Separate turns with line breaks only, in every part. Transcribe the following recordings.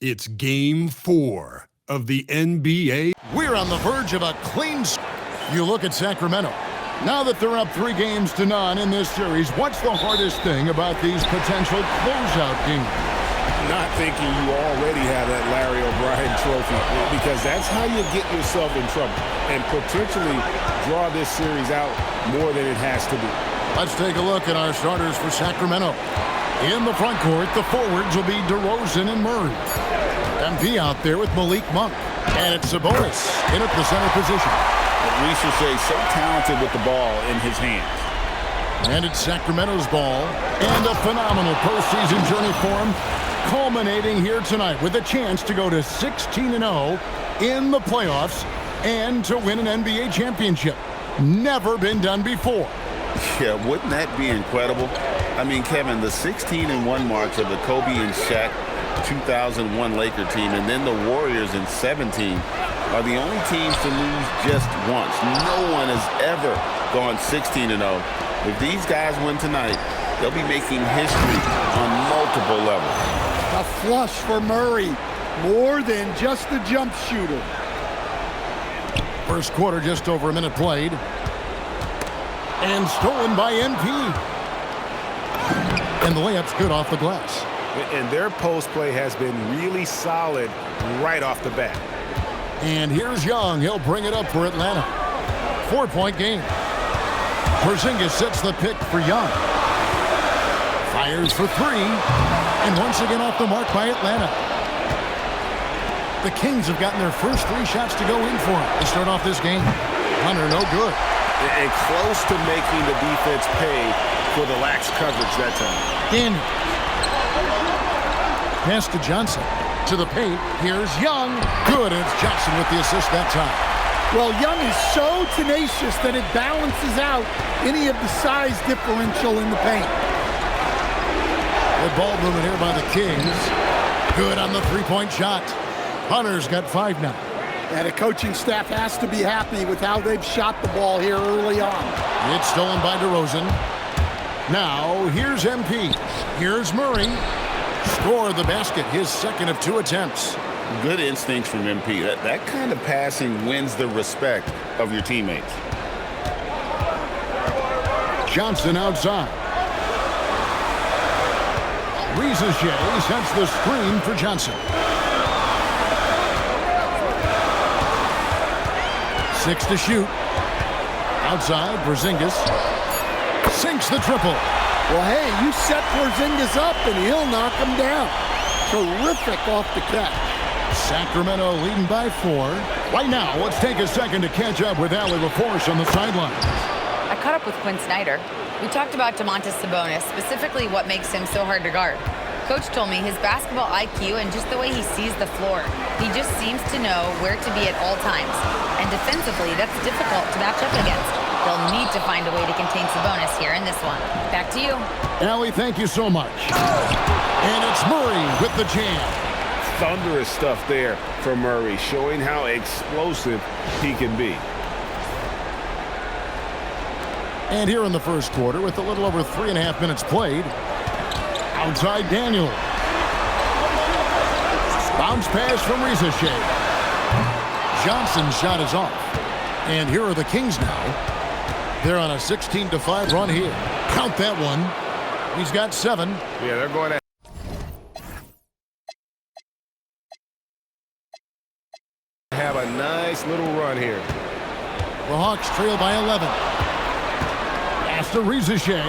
It's Game 4 of the NBA.
We're on the verge of a clean. You look at Sacramento. Now that they're up 3-0 in this series, what's the hardest thing about these potential closeout games?
Not thinking you already have that Larry O'Brien trophy, because that's how you get yourself in trouble and potentially draw this series out more than it has to be.
Let's take a look at our starters for Sacramento. In the front court, the forwards will be DeRozan and Murray. MP out there with Malik Monk. And it's Sabonis in at the center position.
Ricochet so talented with the ball in his hands.
And it's Sacramento's ball. And a phenomenal postseason journey for him, culminating here tonight with a chance to go to 16-0 in the playoffs and to win an NBA championship. Never been done before.
Yeah, wouldn't that be incredible? I mean, Kevin, the 16-1 marks of the Kobe and Shaq 2001 Laker team, and then the Warriors in 17 are the only teams to lose just once. No one has ever gone 16-0. If these guys win tonight, they'll be making history on multiple levels.
A flush for Murray, more than just a jump shooter.
First quarter, just over a minute played. And stolen by MP. And the layup's good off the glass.
And their post play has been really solid right off the bat.
And here's Young. He'll bring it up for Atlanta. 4-point game. Porzingis sets the pick for Young. Fires for three. And once again off the mark by Atlanta. The Kings have gotten their first 3 shots to go in for him to start off this game. Hunter, no good.
And close to making the defense pay for the lax coverage that time.
Daniel. Pass to Johnson. To the paint. Here's Young. Good, and it's Johnson with the assist that time.
Well, Young is so tenacious that it balances out any of the size differential in the paint.
Good ball movement here by the Kings. Good on the 3-point shot. Hunter's got 5 now.
And the coaching staff has to be happy with how they've shot the ball here early on.
It's stolen by DeRozan. Now, here's MP. Here's Murray. Score the basket, his second of 2 attempts.
Good instincts from MP. That kind of passing wins the respect of your teammates.
Johnson outside. Ricochet sets the screen for Johnson. 6 to shoot. Outside, Porzingis sinks the triple.
Well, hey, you set Porzingis up and he'll knock him down. Terrific off the catch.
Sacramento leading by 4. Right now, let's take a second to catch up with Allie LaForce on the sideline.
I caught up with Quinn Snyder. We talked about Domantas Sabonis, specifically what makes him so hard to guard. Coach told me his basketball IQ and just the way he sees the floor. He just seems to know where to be at all times. And defensively, that's difficult to match up against. They'll need to find a way to contain Sabonis here in this one. Back to you.
Allie, thank you so much. And it's Murray with the jam.
Thunderous stuff there for Murray, showing how explosive he can be.
And here in the first quarter, with a little over 3.5 minutes played, outside Daniel. Bounce pass from Ricochet. Johnson's shot is off. And here are the Kings now. They're on a 16-5 run here. Count that one. He's got 7.
Yeah, they're going to have a nice little run here.
The Hawks trail by 11. Pass to Ricochet.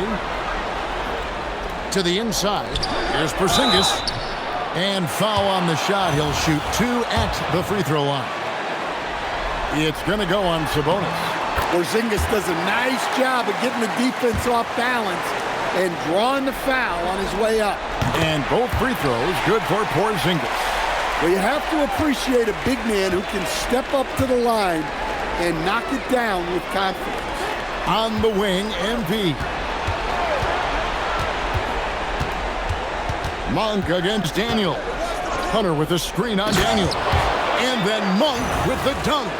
To the inside. Here's Porzingis. And foul on the shot. He'll shoot 2 at the free throw line. It's going to go on Sabonis.
Porzingis does a nice job of getting the defense off balance and drawing the foul on his way up.
And both free throws good for Porzingis.
Well, you have to appreciate a big man who can step up to the line and knock it down with confidence.
On the wing, MP. Monk against Daniel. Hunter with a screen on Daniel. And then Monk with the dunk.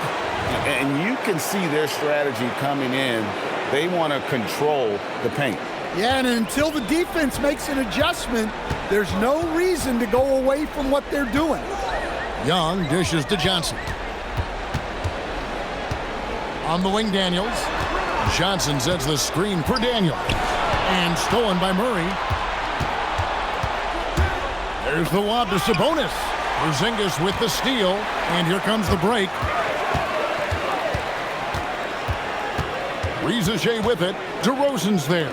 And you can see their strategy coming in. They want to control the paint.
Yeah, and until the defense makes an adjustment, there's no reason to go away from what they're doing.
Young dishes to Johnson. On the wing, Daniels. Johnson sets the screen for Daniels. And stolen by Murray. There's the lob to Sabonis. Porzingis with the steal. And here comes the break. Rizachet with it. DeRozan's there.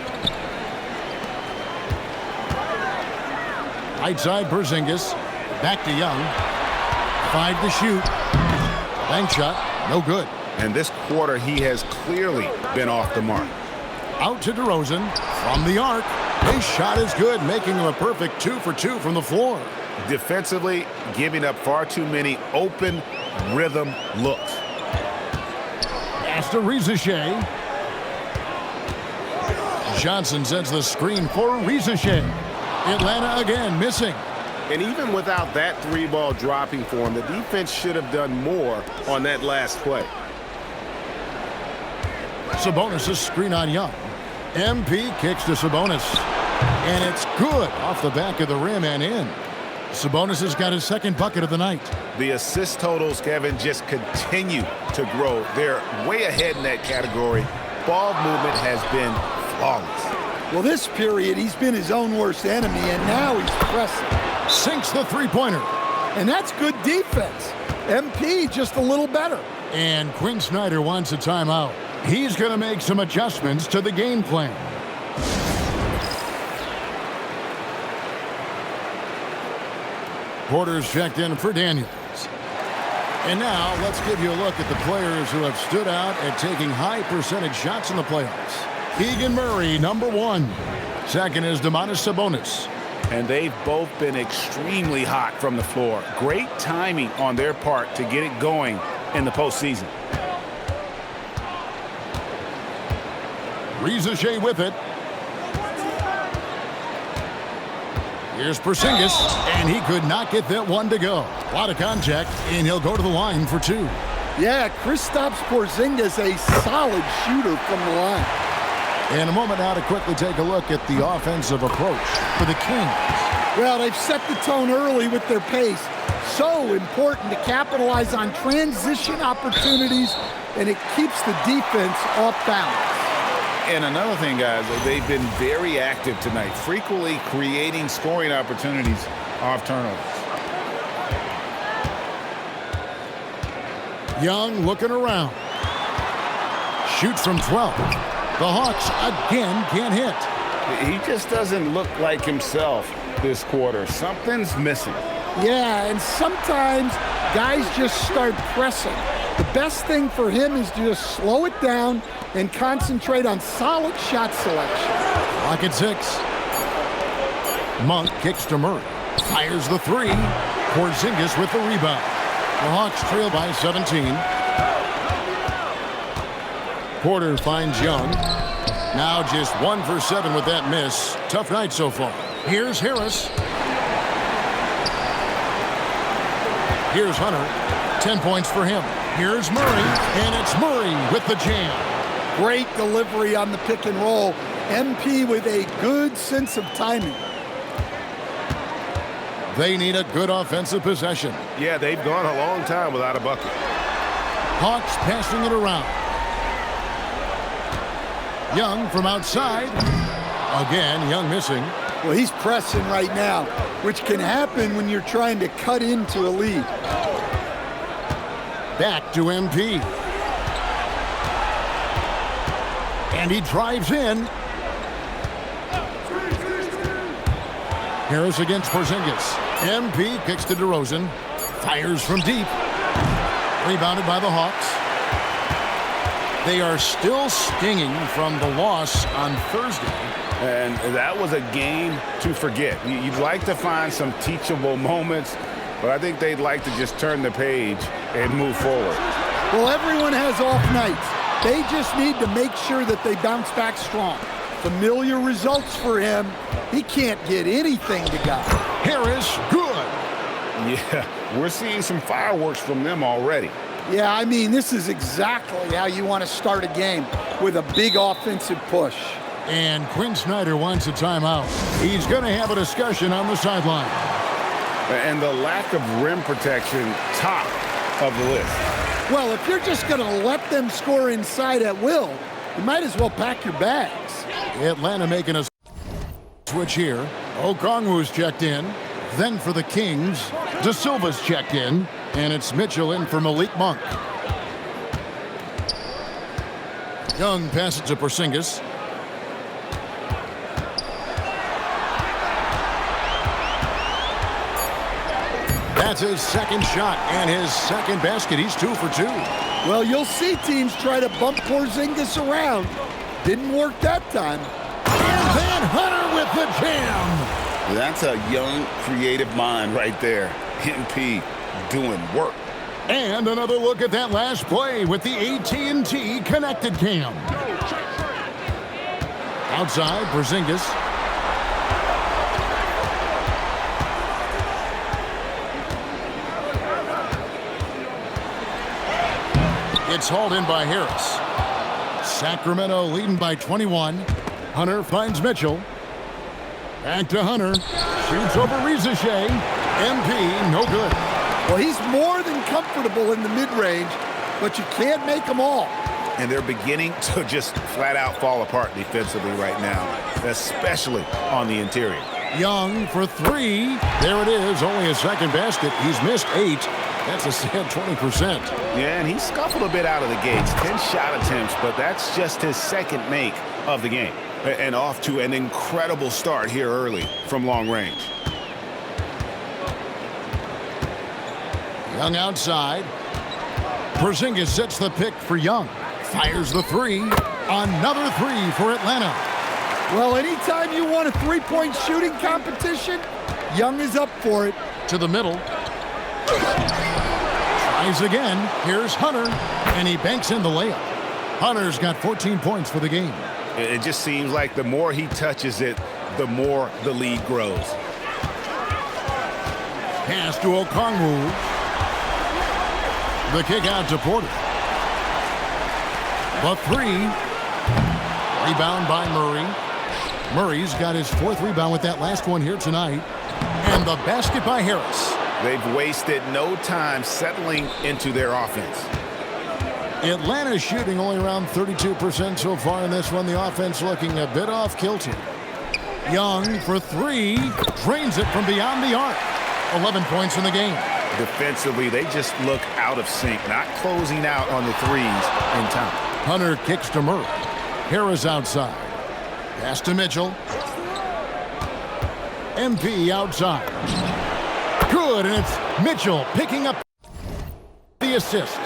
Right side, Porzingis. Back to Young. 5 to shoot. Bank shot. No good.
And this quarter, he has clearly been off the mark.
Out to DeRozan. From the arc. His shot is good, making him a perfect 2 for 2 from the floor.
Defensively, giving up far too many open rhythm looks.
Pass to Rizachet. Johnson sends the screen for Rizachet. Atlanta again missing.
And even without that 3-ball dropping for him, the defense should have done more on that last play.
Sabonis' screen on Young. MP kicks to Sabonis. And it's good off the back of the rim and in. Sabonis has got his second bucket of the night.
The assist totals, Kevin, just continue to grow. They're way ahead in that category. Ball movement has been flawless.
Well, this period, he's been his own worst enemy, and now he's pressing.
Sinks the three-pointer.
And that's good defense. MP just a little better.
And Quinn Snyder wants a timeout. He's going to make some adjustments to the game plan. Porter's checked in for Daniels. And now let's give you a look at the players who have stood out at taking high percentage shots in the playoffs. Keegan Murray, number 1. Second is Domantas Sabonis.
And they've both been extremely hot from the floor. Great timing on their part to get it going in the postseason.
Rizachet with it. Here's Porzingis, and he could not get that one to go. A lot of contact, and he'll go to the line for 2.
Yeah, Kristaps Porzingis, a solid shooter from the line.
In a moment now to quickly take a look at the offensive approach for the Kings.
Well, they've set the tone early with their pace. So important to capitalize on transition opportunities, and it keeps the defense off balance.
And another thing, guys, they've been very active tonight, frequently creating scoring opportunities off turnovers.
Young looking around. Shoots from 12. The Hawks again can't hit.
He just doesn't look like himself this quarter. Something's missing.
Yeah, and sometimes guys just start pressing. The best thing for him is to just slow it down and concentrate on solid shot selection.
Clock at 6. Monk kicks to Murray. Fires the 3. Porzingis with the rebound. The Hawks trail by 17. Porter finds Young. Now just 1 for 7 with that miss. Tough night so far. Here's Harris. Here's Hunter. 10 points for him. Here's Murray. And it's Murray with the jam.
Great delivery on the pick and roll. MP with a good sense of timing.
They need a good offensive possession.
Yeah, they've gone a long time without a bucket.
Hawks passing it around. Young from outside. Again, Young missing.
Well, he's pressing right now, which can happen when you're trying to cut into a lead.
Back to MP. And he drives in. Harris against Porzingis. MP kicks to DeRozan. Fires from deep. Rebounded by the Hawks. They are still stinging from the loss on Thursday.
And that was a game to forget. You'd like to find some teachable moments, but I think they'd like to just turn the page and move forward.
Well, everyone has off nights. They just need to make sure that they bounce back strong. Familiar results for him. He can't get anything to go.
Harris, good.
Yeah, we're seeing some fireworks from them already.
Yeah, I mean, this is exactly how you want to start a game, with a big offensive push.
And Quinn Snyder wants a timeout. He's going to have a discussion on the sideline.
And the lack of rim protection, top of the list.
Well, if you're just going to let them score inside at will, you might as well pack your bags.
Atlanta making a switch here. Okongwu's checked in. Then for the Kings, De Silva's checked in. And it's Mitchell in for Malik Monk. Young passes to Porzingis. That's his second shot and his second basket. He's 2 for 2.
Well, you'll see teams try to bump Porzingis around. Didn't work that time.
And then Hunter with the jam.
That's a young, creative mind right there. MP doing work.
And another look at that last play with the AT&T connected cam. Outside, Porzingis. It's hauled in by Harris. Sacramento leading by 21. Hunter finds Mitchell. Back to Hunter. Shoots over Rizachet. MP, no good.
Well, he's more than comfortable in the mid-range, but you can't make them all.
And they're beginning to just flat out fall apart defensively right now, especially on the interior.
Young for 3. There it is. Only a second basket. He's missed 8. That's a sad 20%.
Yeah, and he scuffled a bit out of the gates. 10 shot attempts, but that's just his second make of the game. And off to an incredible start here early from long range.
Young outside. Porzingis sets the pick for Young. Fires the 3. Another 3 for Atlanta.
Well, anytime you want a three-point shooting competition, Young is up for it.
To the middle. Tries again. Here's Hunter, and he banks in the layup. Hunter's got 14 points for the game.
It just seems like the more he touches it, the more the lead grows.
Pass to Okongwu. The kick out to Porter. The 3. Rebound by Murray. Murray's got his 4th rebound with that last one here tonight. And the basket by Harris.
They've wasted no time settling into their offense.
Atlanta's shooting only around 32% so far in this one. The offense looking a bit off kilter. Young for 3. Drains it from beyond the arc. 11 points in the game.
Defensively, they just look out of sync, not closing out on the threes in time.
Hunter kicks to Murray. Harris outside. Pass to Mitchell. MP outside. Good, and it's Mitchell picking up the assist.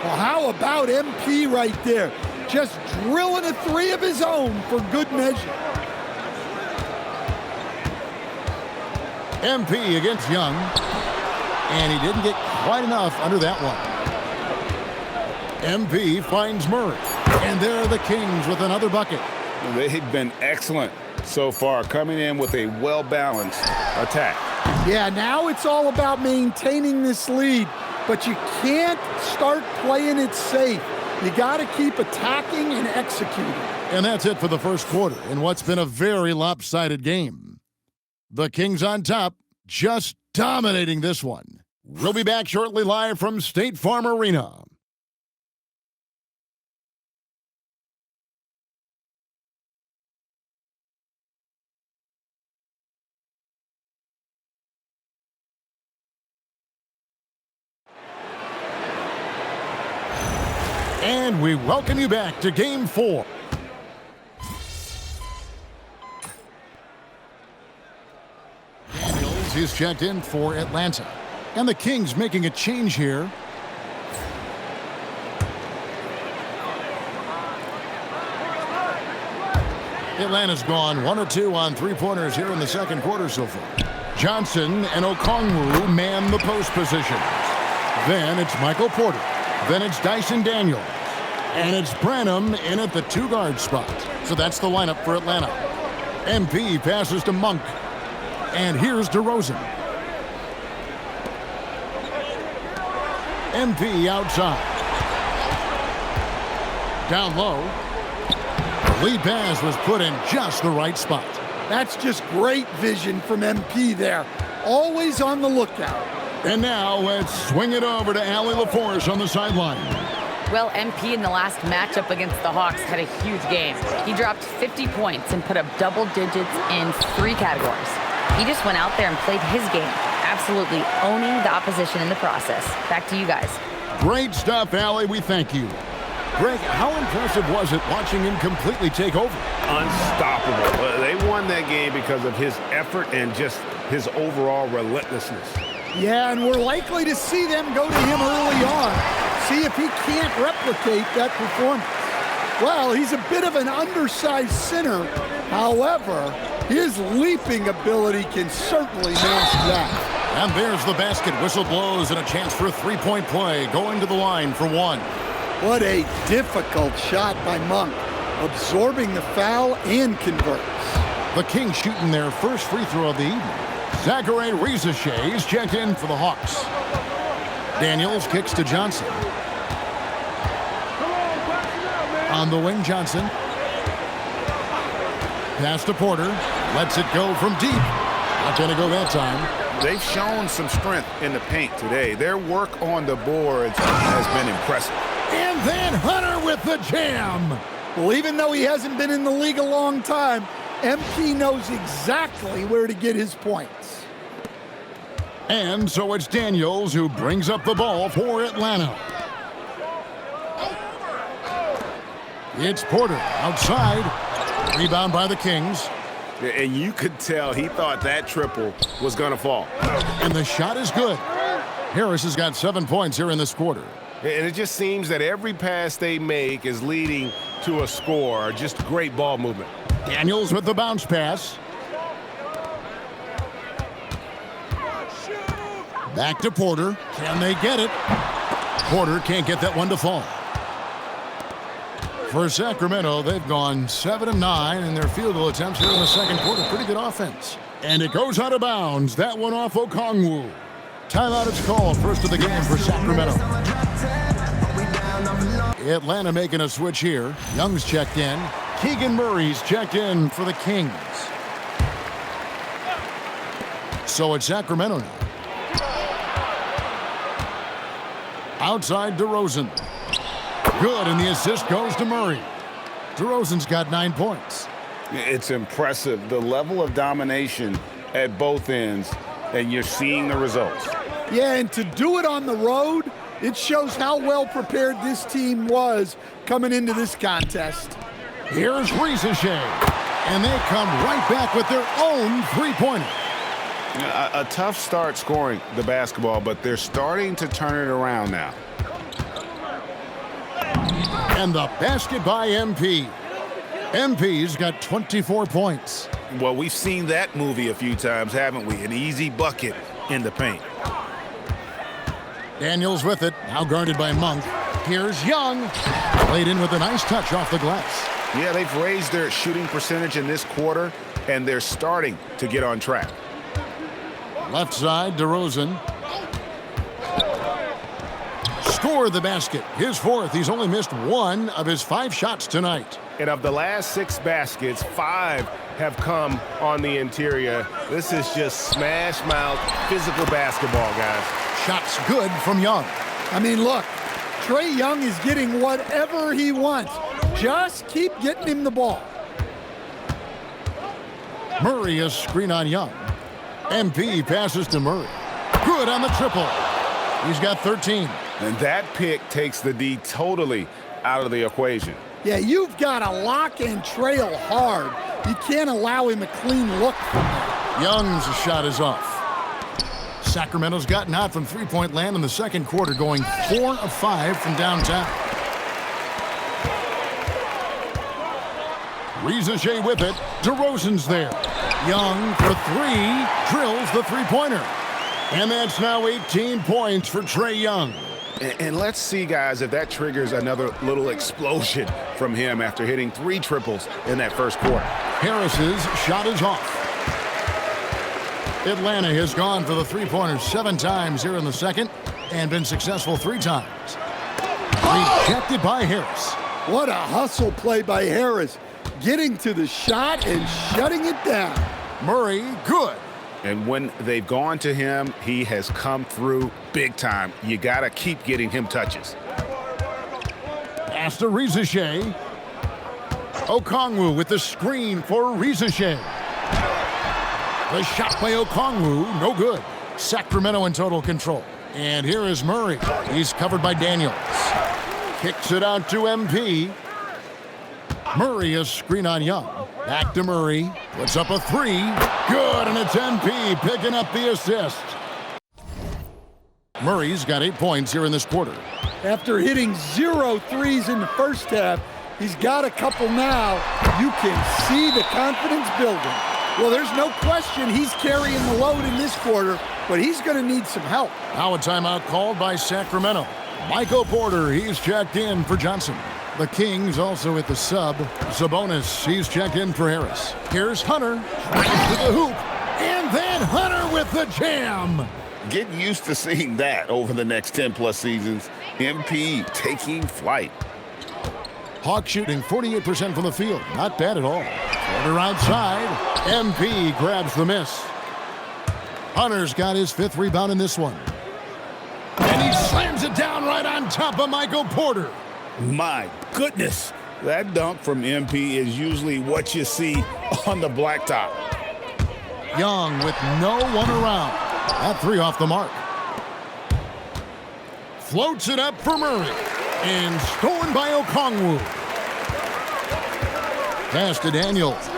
Well, how about MP right there? Just drilling a 3 of his own for good measure.
MP against Young. And he didn't get quite enough under that one. MP finds Murray. And there are the Kings with another bucket.
They've been excellent so far, coming in with a well-balanced attack.
Yeah, now it's all about maintaining this lead, but you can't start playing it safe. You got to keep attacking and executing.
And that's it for the first quarter in what's been a very lopsided game. The Kings on top, just dominating this one. We'll be back shortly live from State Farm Arena. And we welcome you back to Game 4. Daniels is checked in for Atlanta. And the Kings making a change here. Atlanta's gone 1 or 2 on 3-pointers here in the second quarter so far. Johnson and Okongwu man the post positions. Then it's Michael Porter. Then it's Dyson Daniels. And it's Branham in at the 2-guard spot. So that's the lineup for Atlanta. MP passes to Monk. And here's DeRozan. MP outside. Down low. Lead pass was put in just the right spot.
That's just great vision from MP there. Always on the lookout.
And now let's swing it over to Allie LaForce on the sideline.
Well, MP in the last matchup against the Hawks had a huge game. He dropped 50 points and put up double digits in 3 categories. He just went out there and played his game, absolutely owning the opposition in the process. Back to you guys.
Great stuff, Allie. We thank you. Greg, how impressive was it watching him completely take over?
Unstoppable. They won that game because of his effort and just his overall relentlessness.
Yeah, and we're likely to see them go to him early on. See if he can't replicate that performance. Well, he's a bit of an undersized center. However, his leaping ability can certainly mask that.
And there's the basket. Whistle blows and a chance for a three-point play. Going to the line for 1.
What a difficult shot by Monk. Absorbing the foul and converts.
The Kings shooting their first free throw of the evening. Zachary Rizachet is checked in for the Hawks. Daniels kicks to Johnson. On the wing, Johnson. Pass to Porter. Lets it go from deep. Not going to go that time.
They've shown some strength in the paint today. Their work on the boards has been impressive.
And then Hunter with the jam.
Well, even though he hasn't been in the league a long time, MP knows exactly where to get his points.
And so it's Daniels who brings up the ball for Atlanta. It's Porter outside. Rebound by the Kings.
And you could tell he thought that triple was going to fall.
And the shot is good. Harris has got 7 points here in this quarter.
And it just seems that every pass they make is leading to a score. Just great ball movement.
Daniels with the bounce pass. Back to Porter. Can they get it? Porter can't get that one to fall. For Sacramento, they've gone 7 of 9 in their field goal attempts here in the second quarter. Pretty good offense. And it goes out of bounds. That one off Okongwu. Timeout is called. First of the game for Sacramento. Atlanta making a switch here. Young's checked in. Keegan Murray's checked in for the Kings. So it's Sacramento now. Outside DeRozan. Good, and the assist goes to Murray. DeRozan's got 9 points.
It's impressive, the level of domination at both ends, and you're seeing the results.
Yeah, and to do it on the road, it shows how well prepared this team was coming into this contest.
Here's Rizachet, and they come right back with their own three-pointer.
A tough start scoring the basketball, but they're starting to turn it around now.
And the basket by MP. MP's got 24 points.
Well, we've seen that movie a few times, haven't we? An easy bucket in the paint.
Daniels with it, now guarded by Monk. Here's Young. Played in with a nice touch off the glass.
Yeah, they've raised their shooting percentage in this quarter, and they're starting to get on track.
Left side, DeRozan. Scored the basket. His 4th. He's only missed 1 of his 5 shots tonight.
And of the last 6 baskets, 5 have come on the interior. This is just smash mouth physical basketball, guys.
Shots good from Young.
I mean, look, Trae Young is getting whatever he wants. Just keep getting him the ball.
Murray is screen on Young. MP passes to Murray. Good on the triple. He's got 13.
And that pick takes the D totally out of the equation.
Yeah, you've got to lock and trail hard. You can't allow him a clean look from there.
Young's shot is off. Sacramento's gotten out from three-point land in the second quarter, going 4 of 5 from downtown. Rizachet with it. DeRozan's there. Young for 3, drills the three-pointer. And that's now 18 points for Trae Young.
And let's see, guys, if that triggers another little explosion from him after hitting 3 triples in that first quarter.
Harris's shot is off. Atlanta has gone for the three-pointers 7 times here in the second and been successful 3 times. Rejected by Harris.
What a hustle play by Harris. getting to the shot and shutting it down.
Murray, good.
And when they've gone to him, he has come through big time. You got to keep getting him touches.
Pass to Rizachet. Okongwu with the screen for Rizachet. The shot by Okongwu, no good. Sacramento in total control. And here is Murray. He's covered by Daniels. Kicks it out to MP. Murray a screen on Young. Back to Murray. Puts up a three. Good, and it's MP picking up the assist. Murray's got 8 points here in this quarter.
After hitting 0 threes in the first half, he's got a couple now. You can see the confidence building. Well, there's no question he's carrying the load in this quarter, but he's going to need some help.
Now a timeout called by Sacramento. Michael Porter, he's checked in for Johnson. The Kings also at the sub. Sabonis, he's checked in for Harris. Here's Hunter, drives to the hoop, and then Hunter with the jam.
Get used to seeing that over the next 10-plus seasons. MP taking flight.
Hawks shooting 48% from the field. Not bad at all. Porter outside. MP grabs the miss. Hunter's got his 5th rebound in this one. And he slams it down right on top of Michael Porter.
My goodness, that dunk from MP is usually what you see on the blacktop.
Young with no one around. That three off the mark. Floats it up for Murray. And stolen by Okongwu. Pass to Daniels.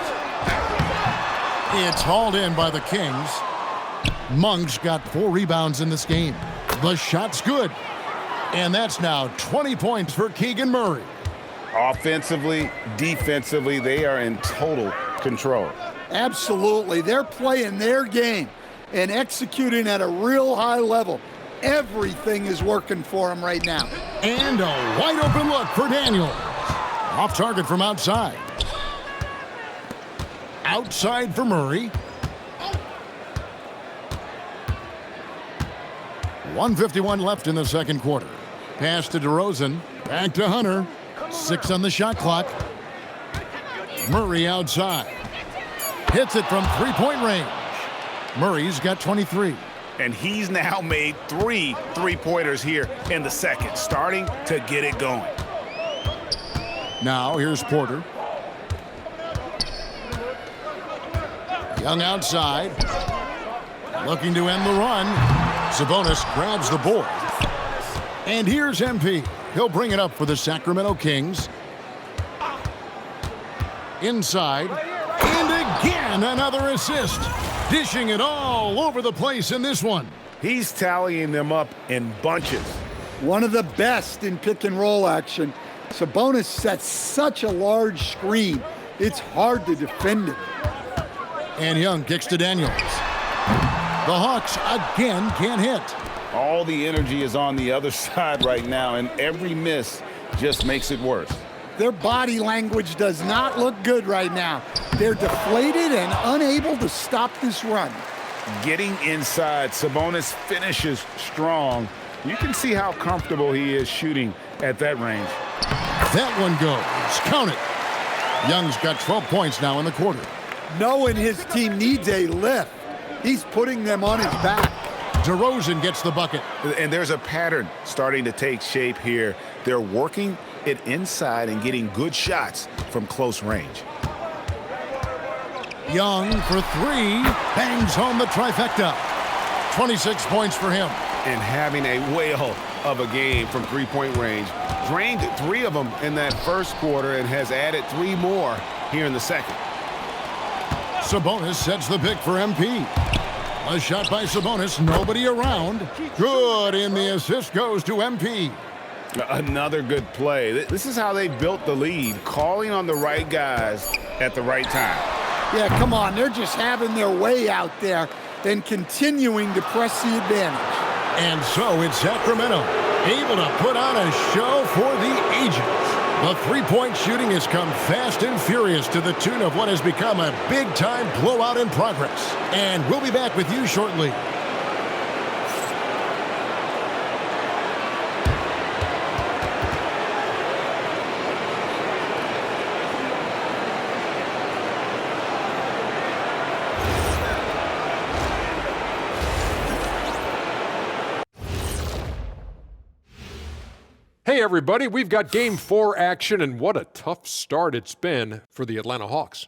It's hauled in by the Kings. Monk's got 4 rebounds in this game. The shot's good. And that's now 20 points for Keegan Murray.
Offensively, defensively, they are in total control.
Absolutely. They're playing their game and executing at a real high level. Everything is working for them right now.
And a wide open look for Daniels. Off target from outside. Outside for Murray. 1:51 left in the second quarter. Pass to DeRozan. Back to Hunter. 6 on the shot clock. Murray outside. Hits it from three-point range. Murray's got 23.
And he's now made 3 three-pointers here in the second, starting to get it going.
Now here's Porter. Young outside. Looking to end the run. Sabonis grabs the board. And here's MP. He'll bring it up for the Sacramento Kings. Inside. And again, another assist. Dishing it all over the place in this one.
He's tallying them up in bunches.
One of the best in pick and roll action. Sabonis sets such a large screen, it's hard to defend it.
And Young kicks to Daniels. The Hawks again can't hit.
All the energy is on the other side right now, and every miss just makes it worse.
Their body language does not look good right now. They're deflated and unable to stop this run.
Getting inside, Sabonis finishes strong. You can see how comfortable he is shooting at that range.
That one goes. Count it. Young's got 12 points now in the quarter.
Knowing his team needs a lift, he's putting them on his back.
DeRozan gets the bucket.
And there's a pattern starting to take shape here. They're working it inside and getting good shots from close range.
Young for 3. Bangs home the trifecta. 26 points for him.
And having a whale of a game from three-point range. Drained 3 of them in that first quarter and has added 3 more here in the second.
Sabonis sets the pick for MP. A shot by Sabonis, nobody around. Good, and the assist goes to MP.
Another good play. This is how they built the lead, calling on the right guys at the right time.
Yeah, come on, they're just having their way out there and continuing to press the advantage.
And so it's Sacramento, able to put on a show for the ages. The three-point shooting has come fast and furious to the tune of what has become a big-time blowout in progress. And we'll be back with you shortly.
Hey everybody, we've got Game 4 action, and what a tough start it's been for the Atlanta Hawks.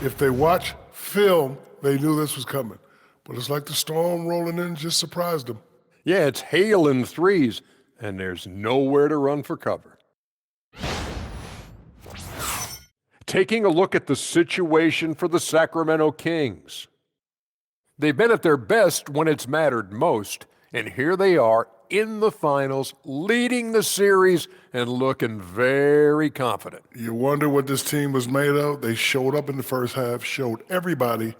If they watch film, they knew this was coming. But it's like the storm rolling in just surprised them.
Yeah, it's hail and threes, and there's nowhere to run for cover. Taking a look at the situation for the Sacramento Kings. They've been at their best when it's mattered most, and here they are in the finals, leading the series and looking very confident.
You wonder what this team was made of? They showed up in the first half, showed everybody,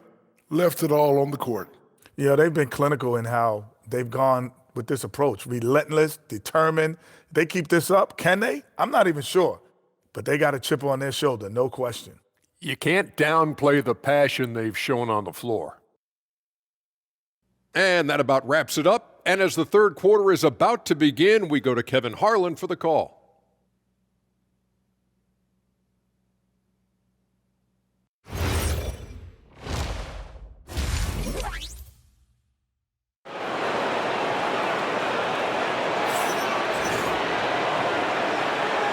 left it all on the court.
Yeah, they've been clinical in how they've gone with this approach. Relentless, determined. They keep this up. Can they? I'm not even sure. But they got a chip on their shoulder, no question.
You can't downplay the passion they've shown on the floor. And that about wraps it up. And as the third quarter is about to begin, we go to Kevin Harlan for the call.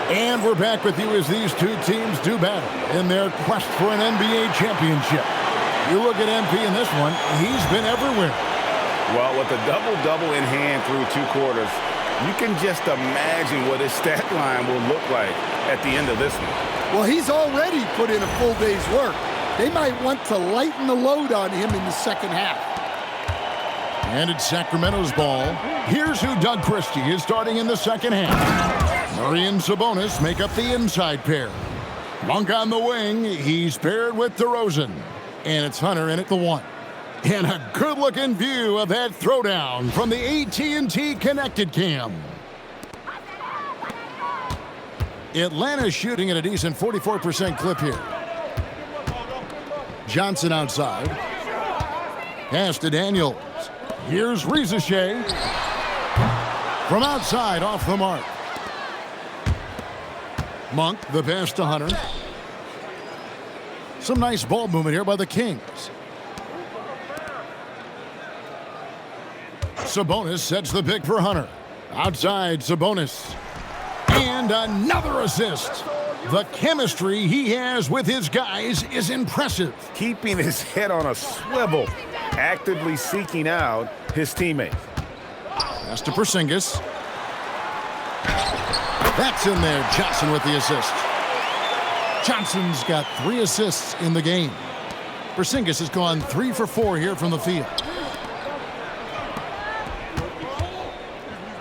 And we're back with you as these two teams do battle in their quest for an NBA championship. You look at MP in this one, he's been everywhere.
Well, with a double-double in hand through 2 quarters, you can just imagine what his stat line will look like at the end of this one.
Well, he's already put in a full day's work. They might want to lighten the load on him in the second half.
And it's Sacramento's ball. Here's who Doug Christie is starting in the second half. Murray and Sabonis make up the inside pair. Monk on the wing. He's paired with DeRozan. And it's Hunter in at the 1. And a good-looking view of that throwdown from the AT&T Connected Cam. Atlanta's shooting at a decent 44% clip here. Johnson outside. Pass to Daniels. Here's Rizachet. From outside, off the mark. Monk, the pass to Hunter. Some nice ball movement here by the Kings. Sabonis sets the pick for Hunter. Outside, Sabonis. And another assist. The chemistry he has with his guys is impressive.
Keeping his head on a swivel, actively seeking out his teammates.
Pass to Porzingis. That's in there. Johnson with the assist. Johnson's got 3 assists in the game. Porzingis has gone 3 for 4 here from the field.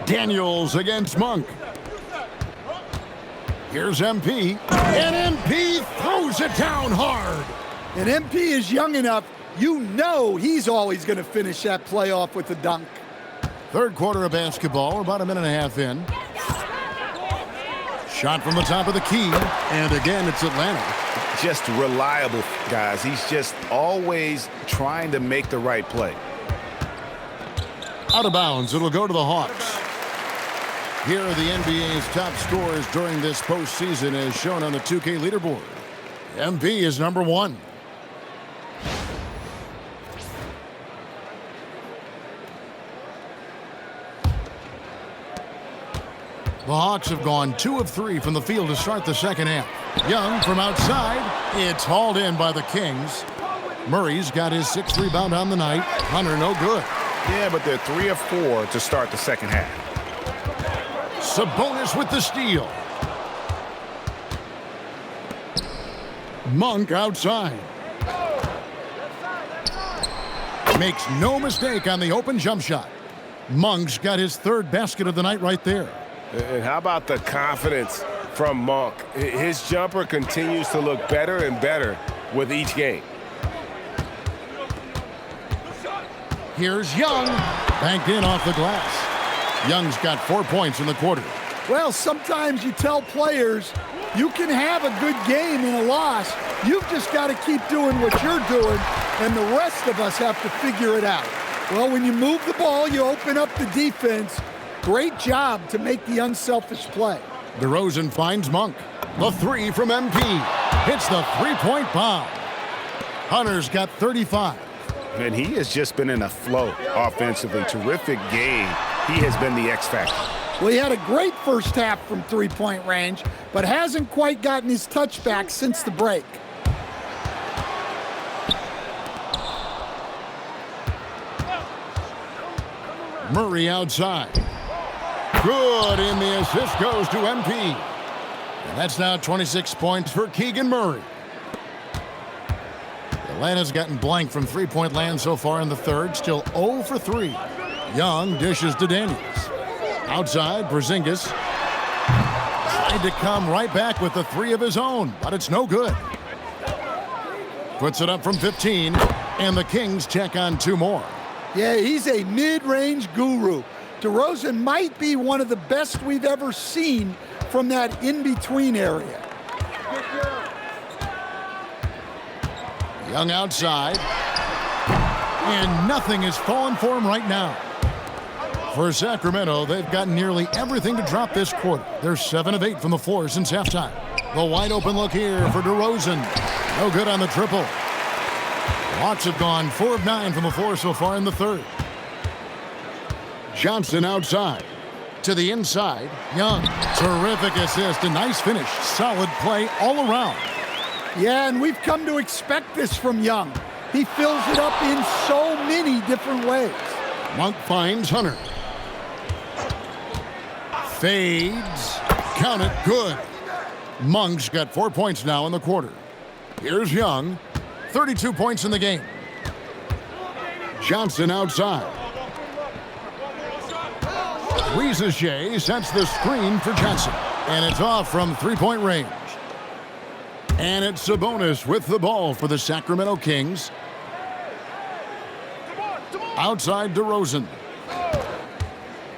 Daniels against Monk. Here's MP. And MP throws it down hard.
And MP is young enough, you know he's always going to finish that play off with a dunk.
Third quarter of basketball. We're about a minute and a half in. Shot from the top of the key. And again, it's Atlanta.
Just reliable, guys. He's just always trying to make the right play.
Out of bounds. It'll go to the Hawks. Here are the NBA's top scorers during this postseason as shown on the 2K leaderboard. MP is number 1. The Hawks have gone 2 of 3 from the field to start the second half. Young from outside. It's hauled in by the Kings. Murray's got his 6th rebound on the night. Hunter no good.
Yeah, but they're 3 of 4 to start the second half.
Sabonis with the steal. Monk outside. Makes no mistake on the open jump shot. Monk's got his 3rd basket of the night right there.
And how about the confidence from Monk? His jumper continues to look better and better with each game.
Here's Young. Banked in off the glass. Young's got 4 points in the quarter.
Well, sometimes you tell players you can have a good game in a loss. You've just got to keep doing what you're doing, and the rest of us have to figure it out. Well, when you move the ball, you open up the defense. Great job to make the unselfish play.
DeRozan finds Monk. The 3 from MP. Hits the 3-point bomb. Hunter's got 35.
And he has just been in a flow offensively. Terrific game. He has been the X factor.
Well, he had a great first half from three-point range, but hasn't quite gotten his touch back since the break.
Murray outside. Good, and the assist goes to MP. And that's now 26 points for Keegan Murray. Atlanta's gotten blank from three-point land so far in the third, still 0 for 3. Young dishes to Daniels. Outside, Porzingis tried to come right back with the three of his own, but it's no good. Puts it up from 15, and the Kings check on 2 more.
Yeah, he's a mid-range guru. DeRozan might be one of the best we've ever seen from that in-between area.
Young outside, and nothing is falling for him right now. For Sacramento, they've gotten nearly everything to drop this quarter. They're 7 of 8 from the floor since halftime. The wide open look here for DeRozan. No good on the triple. Hawks have gone 4 of 9 from the floor so far in the third. Johnson outside. To the inside, Young. Terrific assist, a nice finish. Solid play all around.
Yeah, and we've come to expect this from Young. He fills it up in so many different ways.
Monk finds Hunter. Fades. Count it. Good. Monk's got 4 points now in the quarter. Here's Young. 32 points in the game. Johnson outside. Rieseshay sets the screen for Johnson. And it's off from three-point range. And it's Sabonis with the ball for the Sacramento Kings. Outside DeRozan.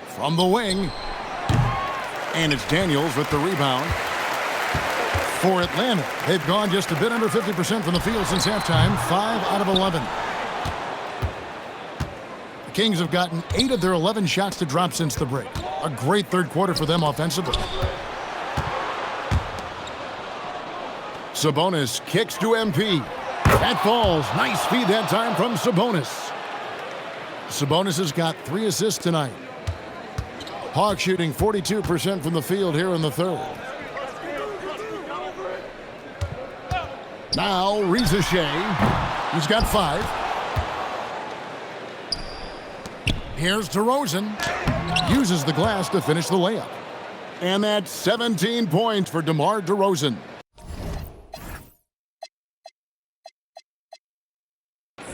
From the wing. And it's Daniels with the rebound. For Atlanta, they've gone just a bit under 50% from the field since halftime, 5 out of 11. The Kings have gotten 8 of their 11 shots to drop since the break. A great third quarter for them offensively. Sabonis kicks to MP. That falls. Nice feed that time from Sabonis. Sabonis has got 3 assists tonight. Hawks shooting 42% from the field here in the third. Now, Rieseshay. He's got 5. Here's DeRozan. Uses the glass to finish the layup. And that's 17 points for DeMar DeRozan.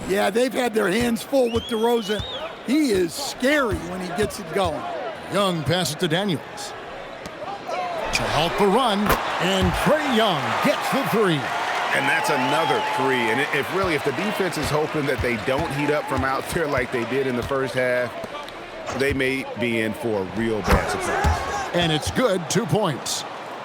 Yeah, they've had their hands full with DeRozan. He is scary when he gets it going.
Young passes to Daniels. To help the run, and Trae Young gets the 3.
And that's another 3. And if the defense is hoping that they don't heat up from out there like they did in the first half, they may be in for a real bad surprise.
And it's good, 2 points.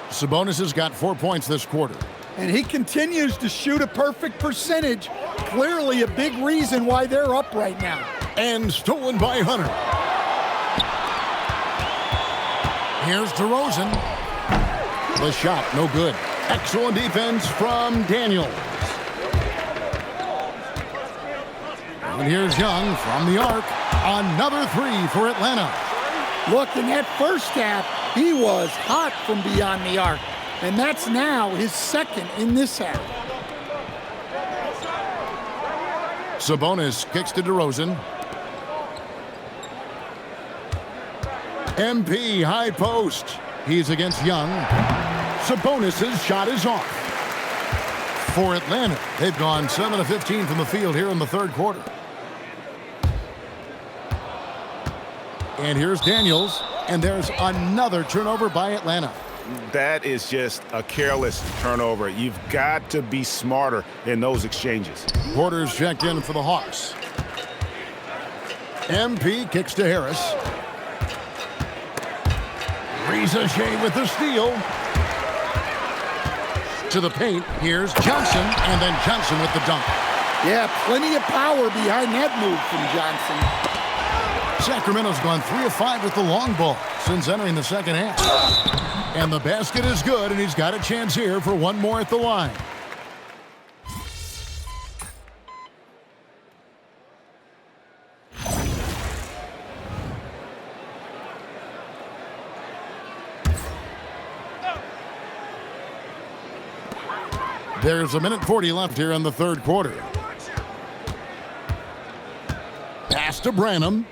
Sabonis has got 4 points this quarter.
And he continues to shoot a perfect percentage. Clearly a big reason why they're up right now.
And stolen by Hunter. Here's DeRozan. The shot, no good. Excellent defense from Daniels. And here's Young from the arc. Another 3 for Atlanta.
Look, in that first half, he was hot from beyond the arc. And that's now his second in this half.
Sabonis kicks to DeRozan. MP high post. He's against Young. Sabonis' shot is off. For Atlanta, they've gone 7 of 15 from the field here in the third quarter. And here's Daniels, and there's another turnover by Atlanta.
That is just a careless turnover. You've got to be smarter in those exchanges.
Porter's checked in for the Hawks. MP kicks to Harris. Rieseshay with the steal. To the paint, here's Johnson, and then Johnson with the dunk.
Yeah, plenty of power behind that move from Johnson.
Sacramento's gone 3 of 5 with the long ball since entering the second half. And the basket is good, and he's got a chance here for one more at the line. There's a minute 40 left here in the third quarter. Pass to Branham.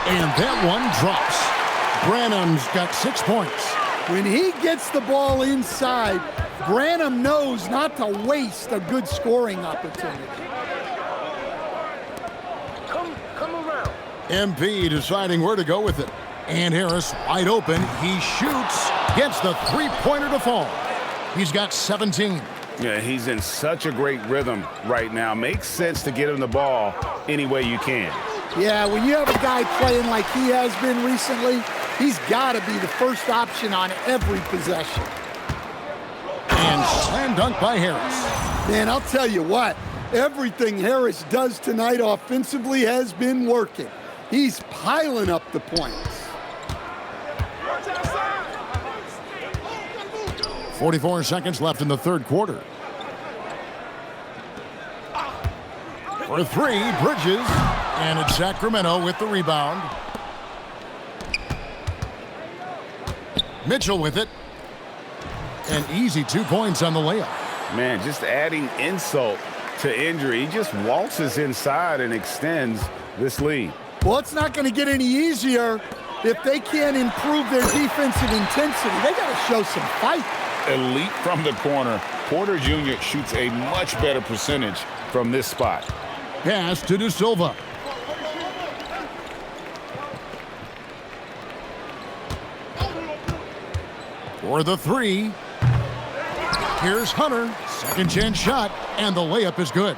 And that one drops. Branham's got 6 points.
When he gets the ball inside, Branham knows not to waste a good scoring opportunity.
MP deciding where to go with it. And Harris wide open. He shoots, gets the three-pointer to fall. He's got 17.
Yeah, he's in such a great rhythm right now. Makes sense to get him the ball any way you can.
Yeah, when you have a guy playing like he has been recently, he's got to be the first option on every possession.
And slam dunk by Harris.
Man, I'll tell you what, everything Harris does tonight offensively has been working. He's piling up the points.
44 seconds left in the third quarter. For three, Bridges. And it's Sacramento with the rebound. Mitchell with it. An easy 2 points on the layup.
Man, just adding insult to injury. He just waltzes inside and extends this lead.
Well, it's not going to get any easier if they can't improve their defensive intensity. They got to show some fight.
Elite from the corner. Porter Jr. shoots a much better percentage from this spot.
Pass to De Silva. For the three. Here's Hunter. Second chance shot, and the layup is good.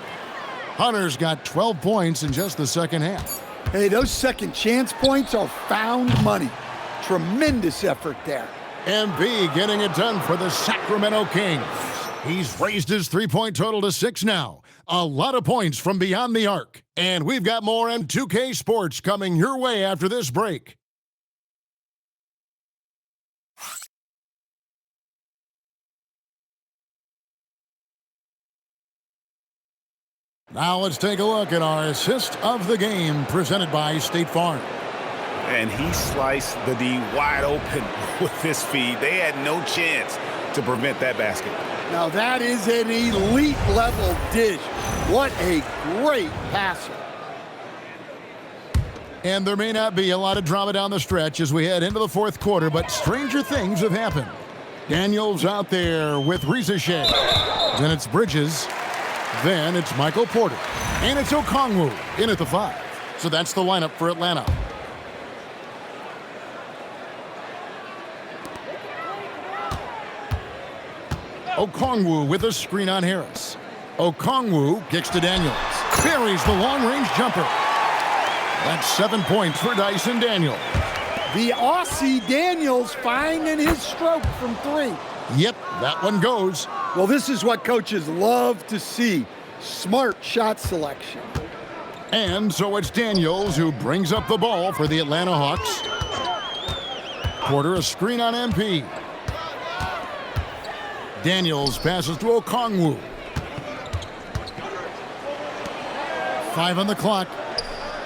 Hunter's got 12 points in just the second half.
Hey, those second chance points are found money. Tremendous effort there.
MP getting it done for the Sacramento Kings. He's raised his three-point total to 6 now. A lot of points from beyond the arc. And we've got more M2K Sports coming your way after this break. Now let's take a look at our assist of the game presented by State Farm.
And he sliced the D wide open with his feed. They had no chance to prevent that basket.
Now that is an elite level dish. What a great passer.
And there may not be a lot of drama down the stretch as we head into the fourth quarter, but stranger things have happened. Daniels out there with Rizeshe. Then it's Bridges. Then it's Michael Porter. And it's Okongwu in at the 5. So that's the lineup for Atlanta. Okongwu with a screen on Harris. Okongwu kicks to Daniels. Buries the long-range jumper. That's 7 points for Dyson Daniels.
The Aussie Daniels finding his stroke from 3.
Yep, that one goes.
Well, this is what coaches love to see. Smart shot selection.
And so it's Daniels who brings up the ball for the Atlanta Hawks. Porter a screen on MP. Daniels passes to Okongwu. 5 on the clock.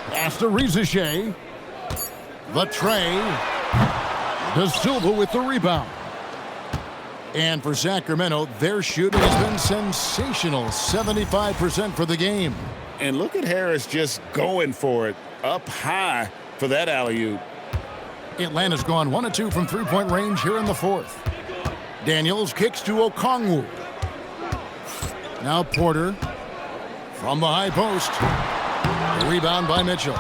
Pass to Rizeshe. The tray. De Silva with the rebound. And for Sacramento, their shooting has been sensational. 75% for the game.
And look at Harris just going for it up high for that alley-oop.
Atlanta's gone 1 of 2 from three-point range here in the fourth. Daniels kicks to Okongwu. Now Porter from the high post. The rebound by Mitchell.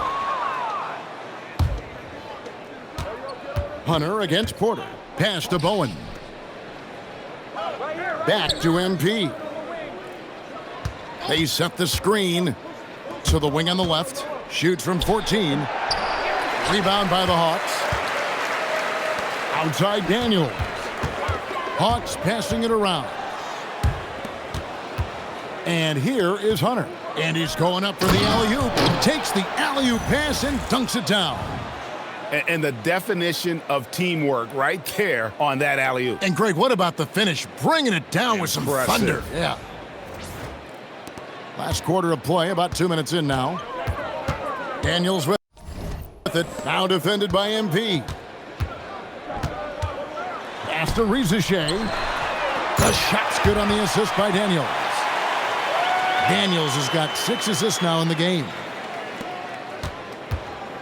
Hunter against Porter. Pass to Bowen. Back to MP. They set the screen to the wing on the left. Shoots from 14. Rebound by the Hawks. Outside Daniels. Hawks passing it around. And here is Hunter. And he's going up for the alley-oop. Takes the alley-oop pass and dunks it down.
And the definition of teamwork right there on that alley-oop.
And Greg, what about the finish? Bringing it down with some thunder. Yeah. Last quarter of play, about 2 minutes in now. Daniels with it. Now defended by MP. Pass to Rizachet. The shot's good on the assist by Daniels. Daniels has got 6 assists now in the game.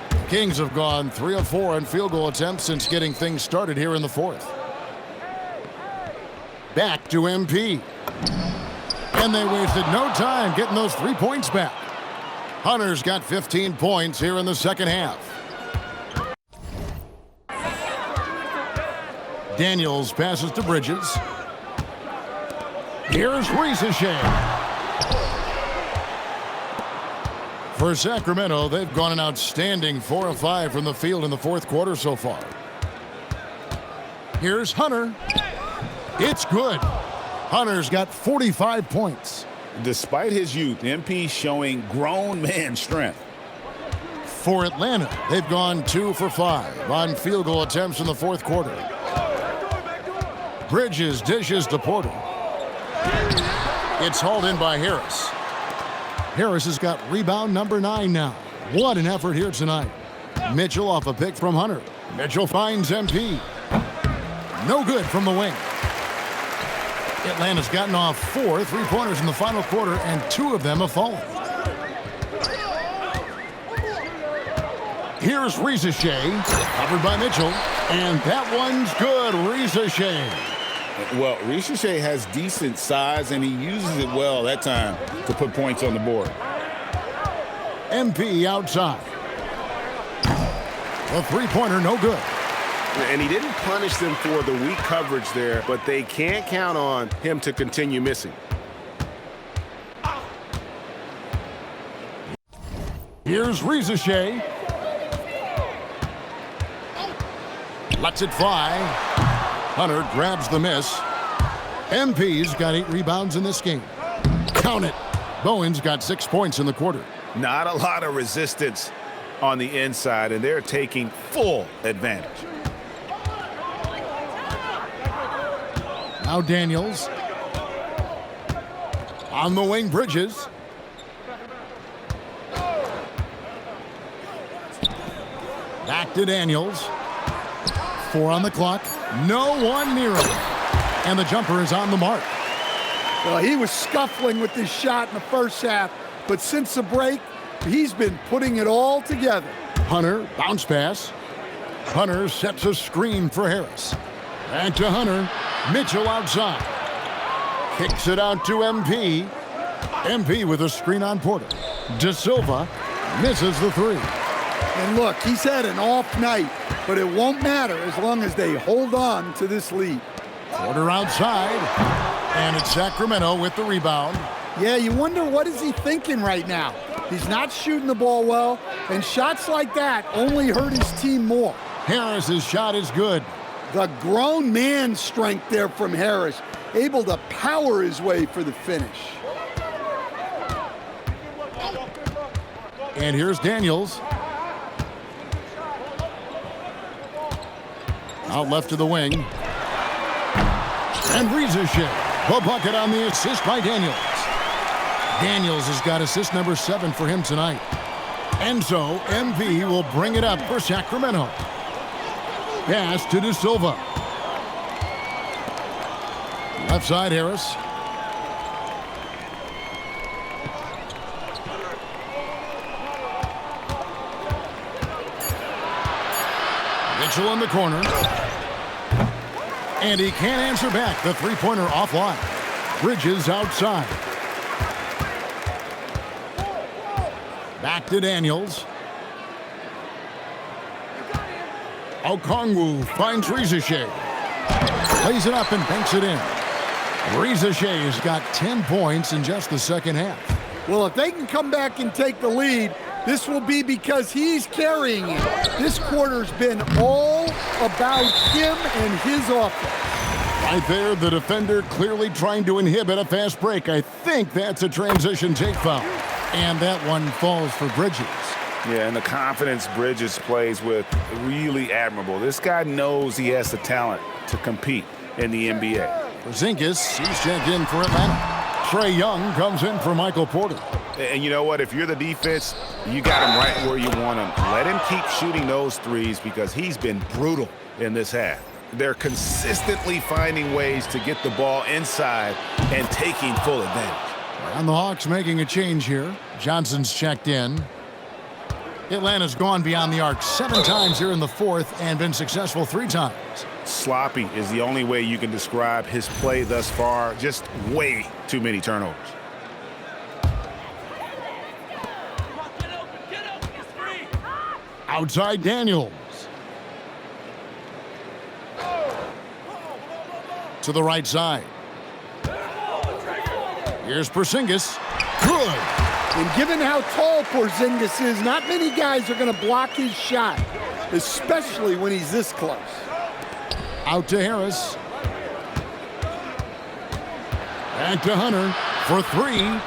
The Kings have gone 3 of 4 on field goal attempts since getting things started here in the fourth. Back to MP. And they wasted no time getting those 3 points back. Hunter's got 15 points here in the second half. Daniels passes to Bridges. Here's Rizachet. For Sacramento, they've gone an outstanding 4 of 5 from the field in the fourth quarter so far. Here's Hunter. It's good. Hunter's got 45 points.
Despite his youth, MP showing grown man strength.
For Atlanta, they've gone 2 for 5 on field goal attempts in the fourth quarter. Bridges dishes to Porter. It's hauled in by Harris. Harris has got rebound number 9 now. What an effort here tonight. Mitchell off a pick from Hunter. Mitchell finds MP. No good from the wing. Atlanta's gotten off 4 3-pointers in the final quarter, and 2 of them have fallen. Here's Rizachet, covered by Mitchell, and that one's good. Rizachet.
Well, Rizachet has decent size, and he uses it well that time to put points on the board.
MP outside. The 3-pointer, no good.
And he didn't punish them for the weak coverage there, but they can't count on him to continue missing.
Here's Rizachet. Lets it fly. Hunter grabs the miss. MP's got 8 rebounds in this game. Count it. Bowen's got 6 points in the quarter.
Not a lot of resistance on the inside, and they're taking full advantage.
Now Daniels. On the wing, Bridges. Back to Daniels. 4 on the clock. No one near him. And the jumper is on the mark.
Well, he was scuffling with this shot in the first half, but since the break, he's been putting it all together.
Hunter, bounce pass. Hunter sets a screen for Harris. Back to Hunter. Mitchell outside. Kicks it out to MP. MP with a screen on Porter. De Silva misses the 3.
And look, he's had an off night, but it won't matter as long as they hold on to this lead.
Porter outside. And it's Sacramento with the rebound.
Yeah, you wonder what is he thinking right now. He's not shooting the ball well, and shots like that only hurt his team more.
Harris's shot is good.
The grown man strength there from Harris, able to power his way for the finish.
And here's Daniels. Out left to the wing. And Rizachet, the bucket on the assist by Daniels. Daniels has got assist number 7 for him tonight. And so MV will bring it up for Sacramento. Pass to De Silva. Left side, Harris. Mitchell in the corner. And he can't answer back. The 3-pointer offline. Bridges outside. Back to Daniels. Okongwu finds Rizachet. Plays it up and banks it in. Rizachet has got 10 points in just the second half.
Well, if they can come back and take the lead, this will be because he's carrying it. This quarter's been all about him and his offense.
Right there, the defender clearly trying to inhibit a fast break. I think that's a transition take foul. And that one falls for Bridges.
Yeah, and the confidence Bridges plays with, really admirable. This guy knows he has the talent to compete in the NBA.
Porzingis, he's checked in for Atlanta. Trae Young comes in for Michael Porter.
And you know what? If you're the defense, you got him right where you want him. Let him keep shooting those threes because he's been brutal in this half. They're consistently finding ways to get the ball inside and taking full advantage.
And the Hawks making a change here. Johnson's checked in. Atlanta's gone beyond the arc 7 times here in the fourth and been successful 3 times.
Sloppy is the only way you can describe his play thus far. Just way too many turnovers.
Outside Daniels. To the right side. Here's Porzingis. Good.
And given how tall Porzingis is, not many guys are going to block his shot, especially when he's this close.
Out to Harris. Back to Hunter for 3.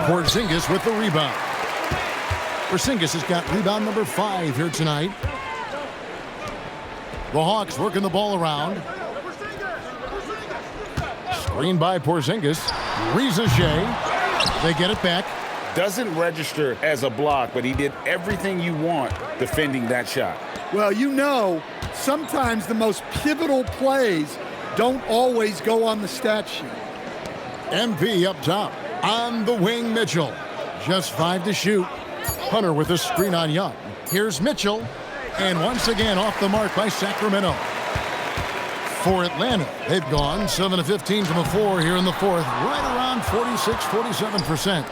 Porzingis with the rebound. Porzingis has got rebound number 5 here tonight. The Hawks working the ball around. Screen by Porzingis. Reza Shea. They get it back.
Doesn't register as a block, but he did everything you want defending that shot.
Well, you know, sometimes the most pivotal plays don't always go on the stat sheet.
MP up top. On the wing, Mitchell. Just 5 to shoot. Hunter with a screen on Young. Here's Mitchell. And once again off the mark by Sacramento. For Atlanta, they've gone 7 of 15 from the floor here in the fourth. Right around 46-47%.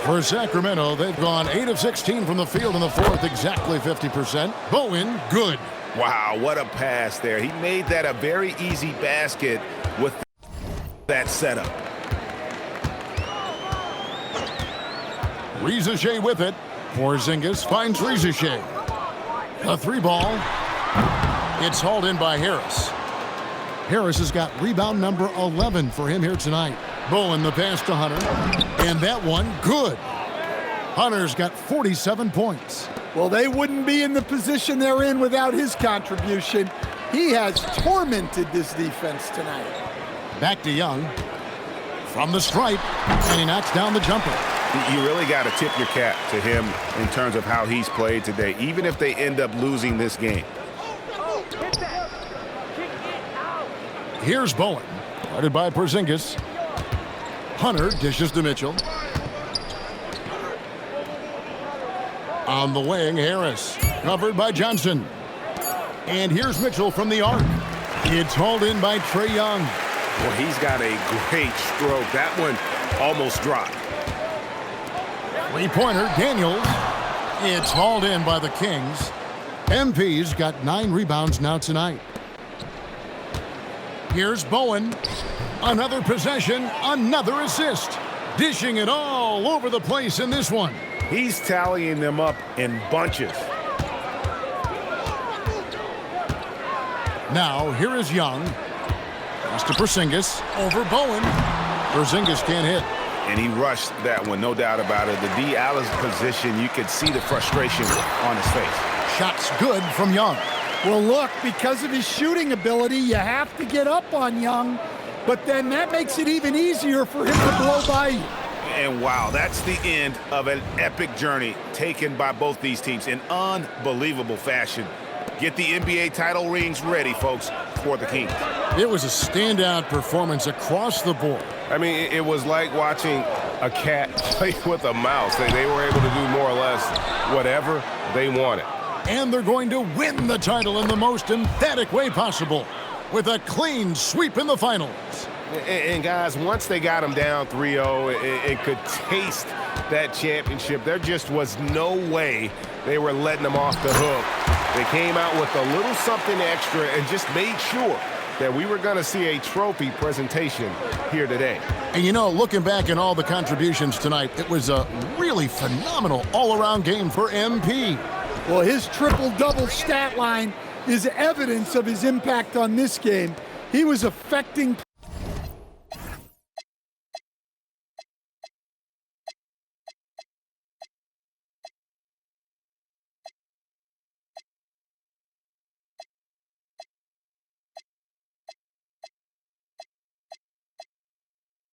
For Sacramento, they've gone 8 of 16 from the field in the fourth. Exactly 50%. Bowen, good.
Wow, what a pass there. He made that a very easy basket with that setup.
Reza Shea with it. Porzingis finds Reza Shea. A 3-ball. It's hauled in by Harris. Harris has got rebound number 11 for him here tonight. Bowen the pass to Hunter. And that one, good. Hunter's got 47 points.
Well, they wouldn't be in the position they're in without his contribution. He has tormented this defense tonight.
Back to Young. From the stripe. And he knocks down the jumper.
You really got to tip your cap to him in terms of how he's played today, even if they end up losing this game.
Here's Bowen. Guarded by Porzingis. Hunter dishes to Mitchell. On the wing, Harris. Covered by Johnson. And here's Mitchell from the arc. It's hauled in by Trae Young.
Well, he's got a great stroke. That one almost dropped.
3-pointer, Daniels. It's hauled in by the Kings. MP's got 9 rebounds now tonight. Here's Bowen. Another possession, another assist. Dishing it all over the place in this one.
He's tallying them up in bunches.
Now, here is Young. Pass to Porzingis. Over Bowen. Porzingis can't hit.
And he rushed that one, no doubt about it. The D. Allen's position, you could see the frustration on his face.
Shots good from Young.
Well, look, because of his shooting ability, you have to get up on Young, but then that makes it even easier for him to blow by you.
And wow, that's the end of an epic journey taken by both these teams in unbelievable fashion. Get the NBA title rings ready, folks, for the Kings.
It was a standout performance across the board.
I mean, it was like watching a cat play with a mouse. They were able to do more or less whatever they wanted.
And they're going to win the title in the most emphatic way possible with a clean sweep in the finals.
And guys, once they got them down 3-0, it could taste that championship. There just was no way they were letting them off the hook. They came out with a little something extra and just made sure that we were going to see a trophy presentation here today.
And you know, looking back at all the contributions tonight, it was a really phenomenal all-around game for MP.
Well, his triple-double stat line is evidence of his impact on this game. He was affecting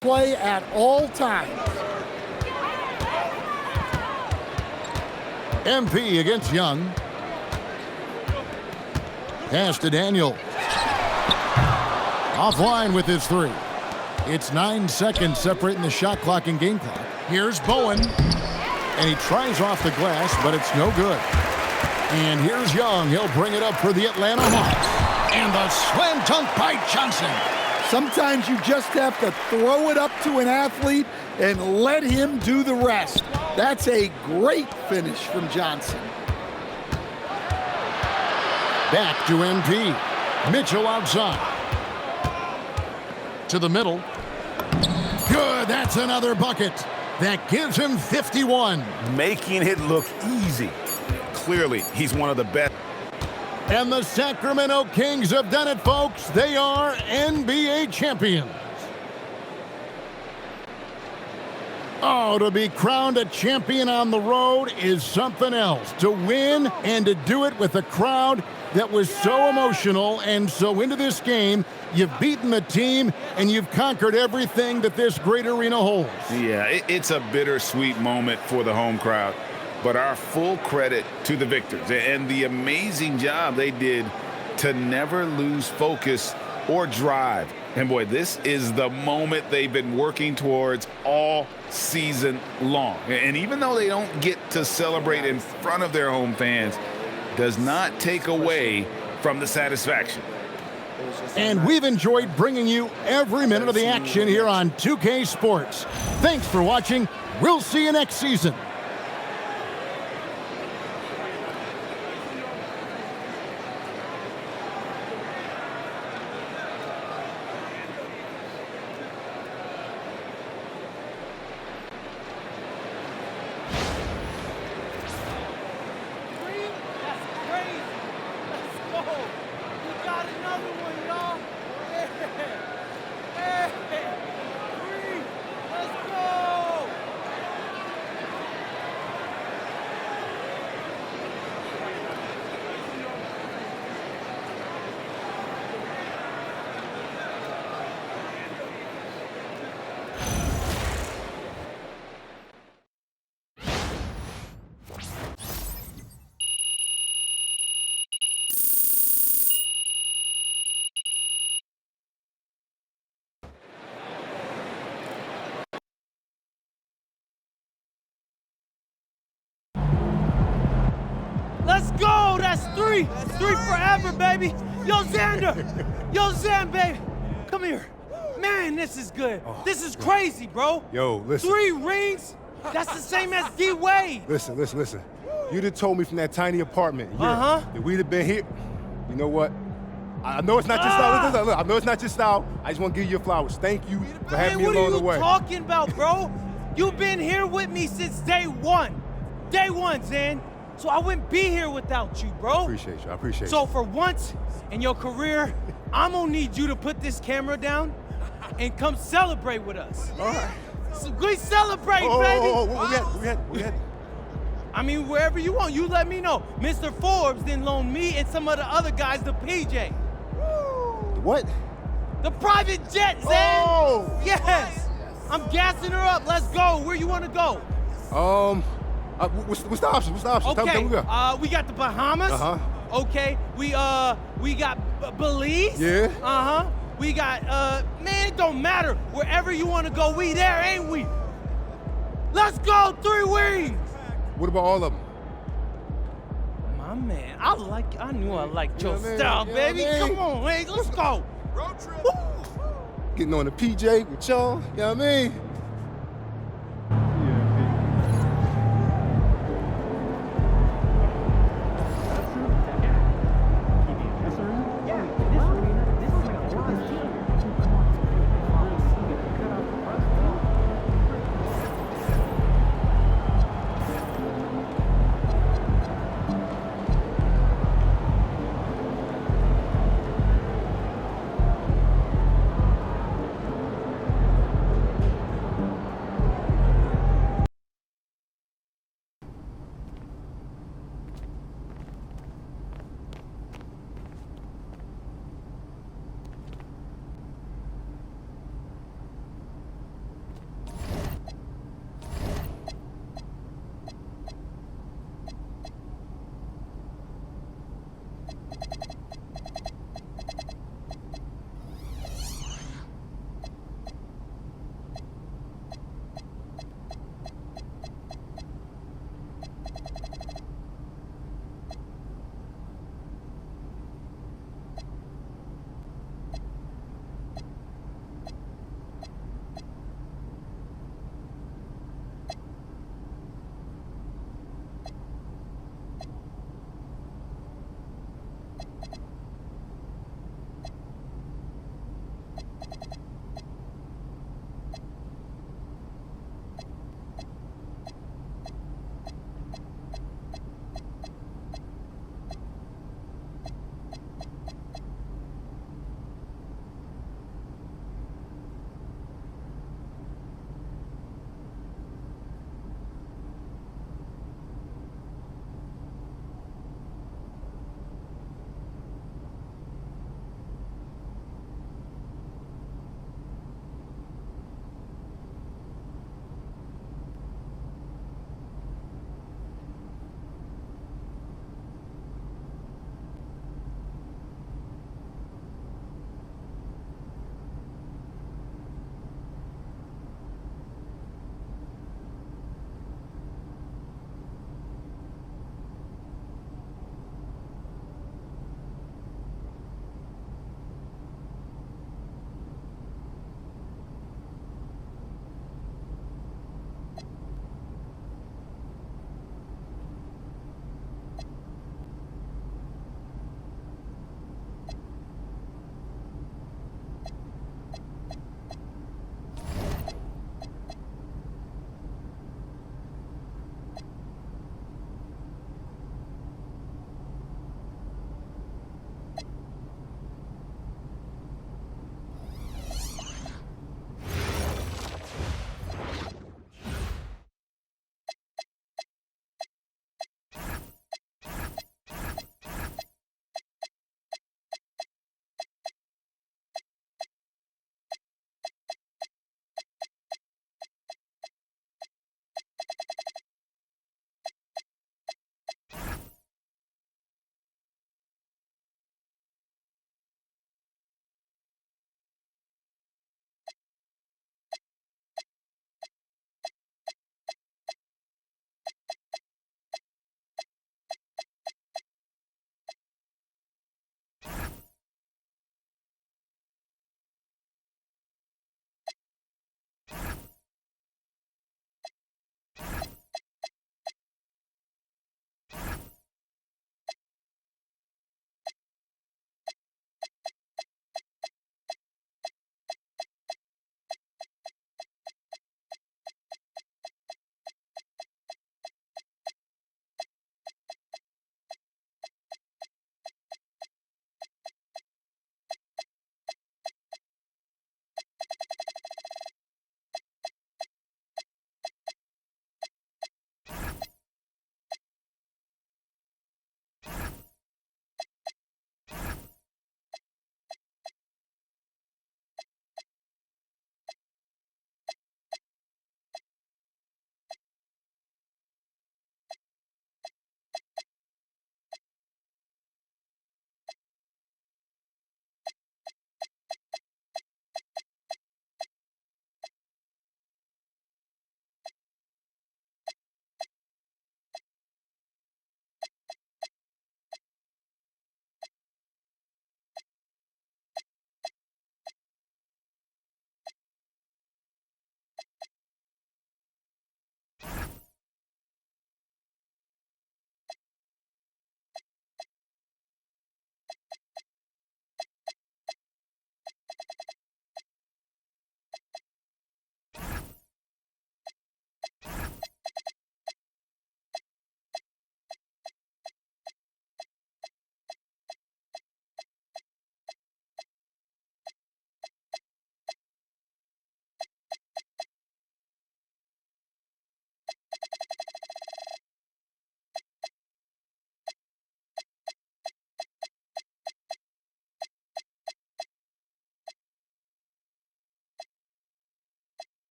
play at all times.
MP against Young. Pass to Daniel. Offline with his three. It's 9 seconds separating the shot clock and game clock. Here's Bowen. And he tries off the glass, but it's no good. And here's Young. He'll bring it up for the Atlanta Hawks. And the slam dunk by Johnson.
Sometimes you just have to throw it up to an athlete and let him do the rest. That's a great finish from Johnson.
Back to MP. Mitchell outside. To the middle. Good, that's another bucket. That gives him 51.
Making it look easy. Clearly, he's one of the best.
And the Sacramento Kings have done it, folks. They are NBA champions. Oh, to be crowned a champion on the road is something else. To win and to do it with a crowd that was so emotional and so into this game, you've beaten the team and you've conquered everything that this great arena holds.
Yeah, it's a bittersweet moment for the home crowd, but our full credit to the victors and the amazing job they did to never lose focus or drive. And boy, this is the moment they've been working towards all season long. And even though they don't get to celebrate in front of their home fans, does not take away from the satisfaction.
And we've enjoyed bringing you every minute of the action here on 2K Sports. Thanks for watching. We'll see you next season.
Let's go! That's three! Three forever, baby! Yo, Xander! Yo, Zan, baby! Come here. Man, this is good. This is crazy, bro.
Yo, listen.
3 rings? That's the same as D-Wade.
Listen. You'd have told me from that tiny apartment that we'd have been here. You know what? I know it's not your style. Look, I know it's not your style. I just want to give you your flowers. Thank you for having me along the way.
What are you talking about, bro? You've been here with me since day one. Day one, Zan. So I wouldn't be here without you, bro.
I appreciate you.
So for once in your career, I'm gonna need you to put this camera down and come celebrate with us.
All right.
So we celebrate, baby.
We had.
I mean, wherever you want, you let me know. Mr. Forbes then loaned me and some of the other guys the PJ.
What?
The private jet, Zan.
Oh!
Yes. I'm gassing her up. Let's go. Where you want to go?
What's the option?
Okay.
Tell me
we got the Bahamas. Okay. We got Belize.
Yeah.
We got man, it don't matter. Wherever you want to go, we there, ain't we? Let's go, 3 wings.
What about all of them?
My man, I knew I liked your style, baby. Come on, hey, let's go.
Road trip. Getting on the PJ with y'all, you know what I mean?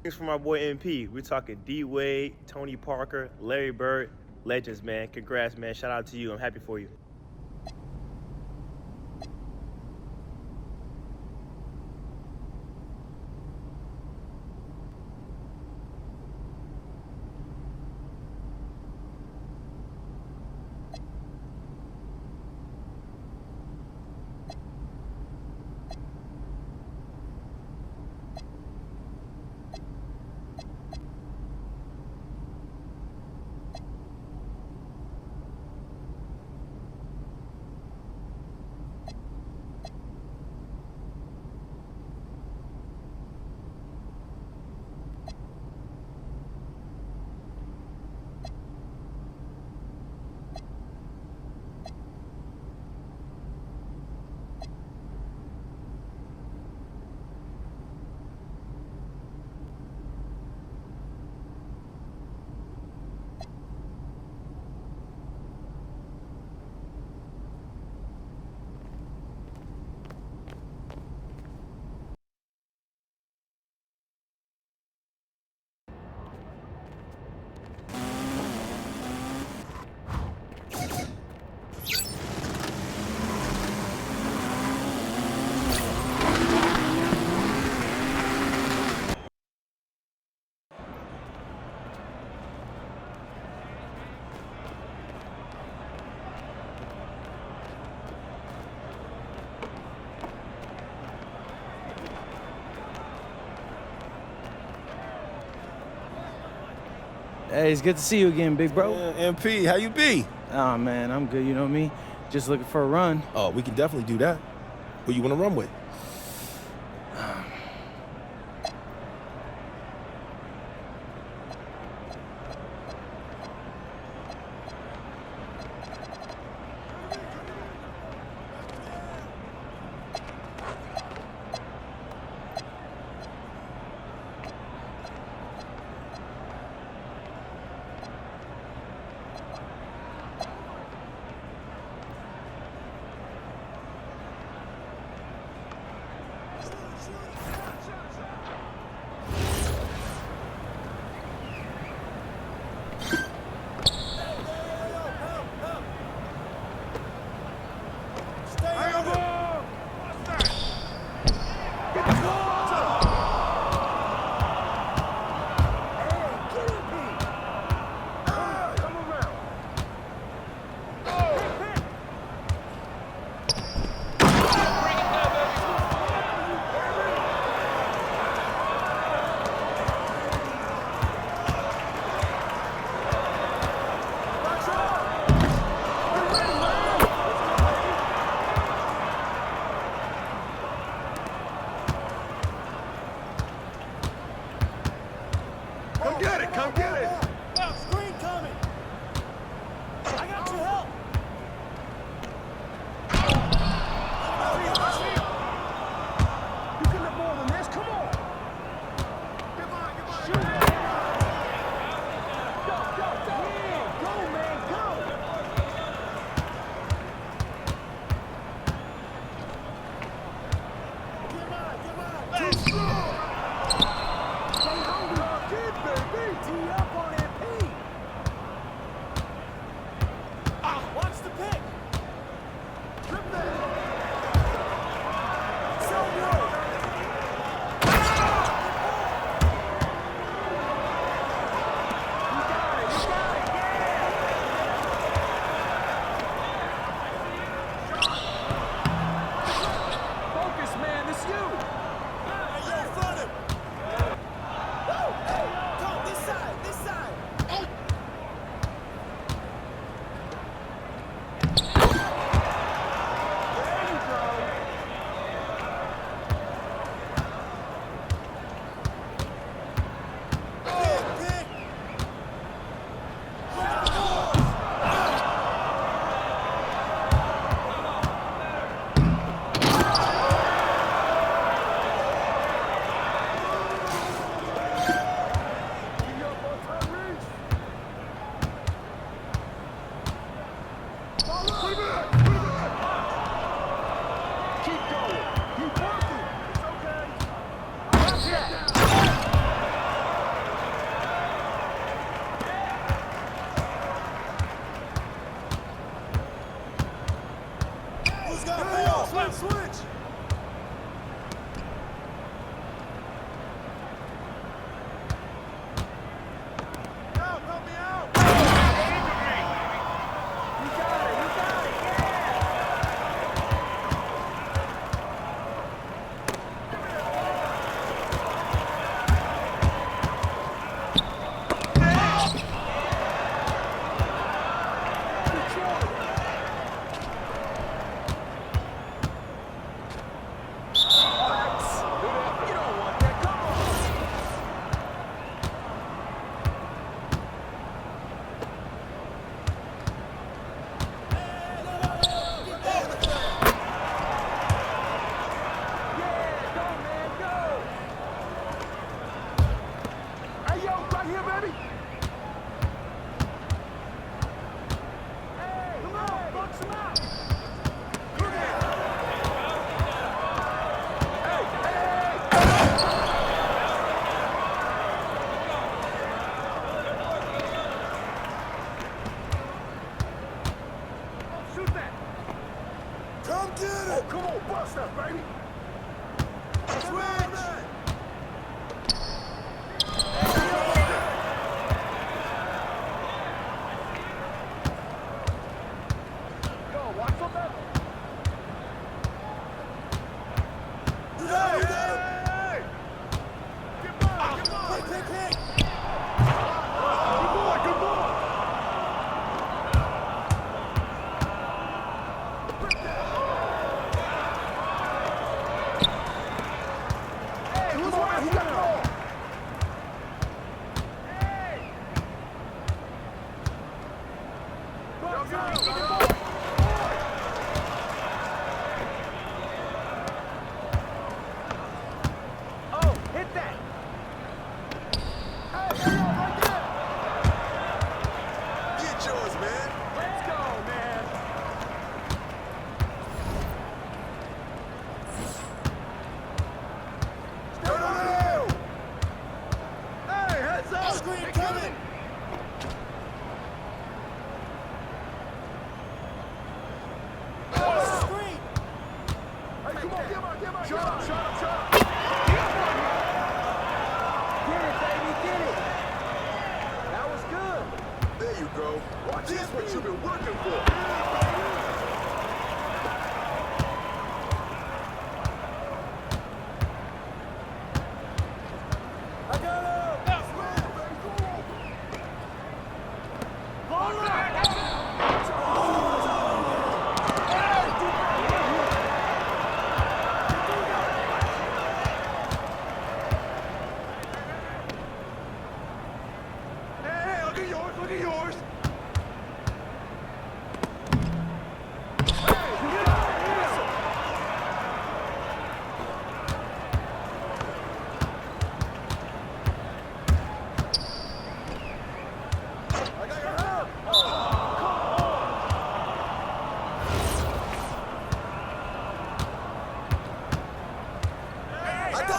Thanks for my boy MP. We're talking D-Wade, Tony Parker, Larry Bird. Legends, man. Congrats, man. Shout out to you. I'm happy for you.
Hey, it's good to see you again, big bro.
MP, how you be?
Oh, man, I'm good, you know me. Just looking for a run.
Oh, we can definitely do that. Who you want to run with?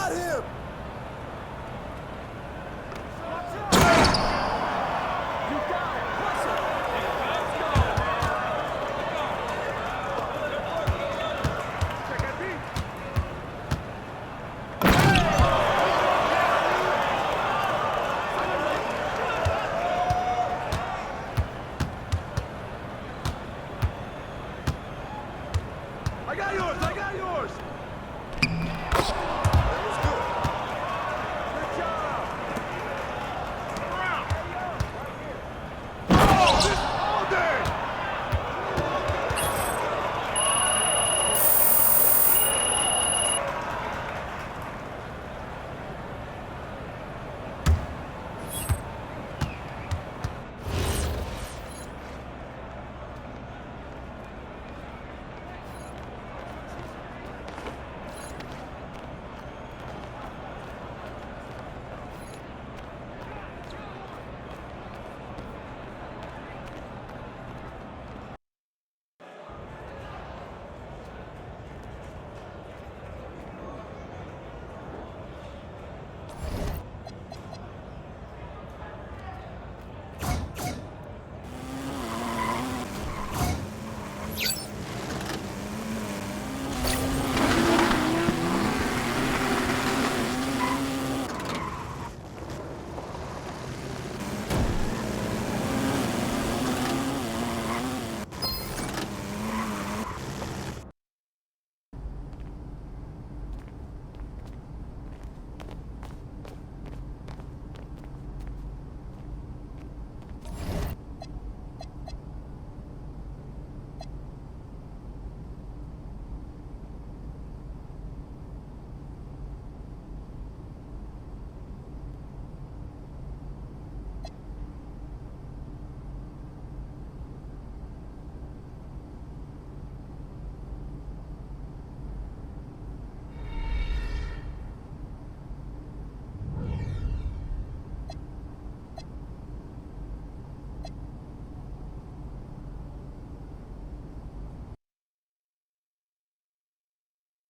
got him!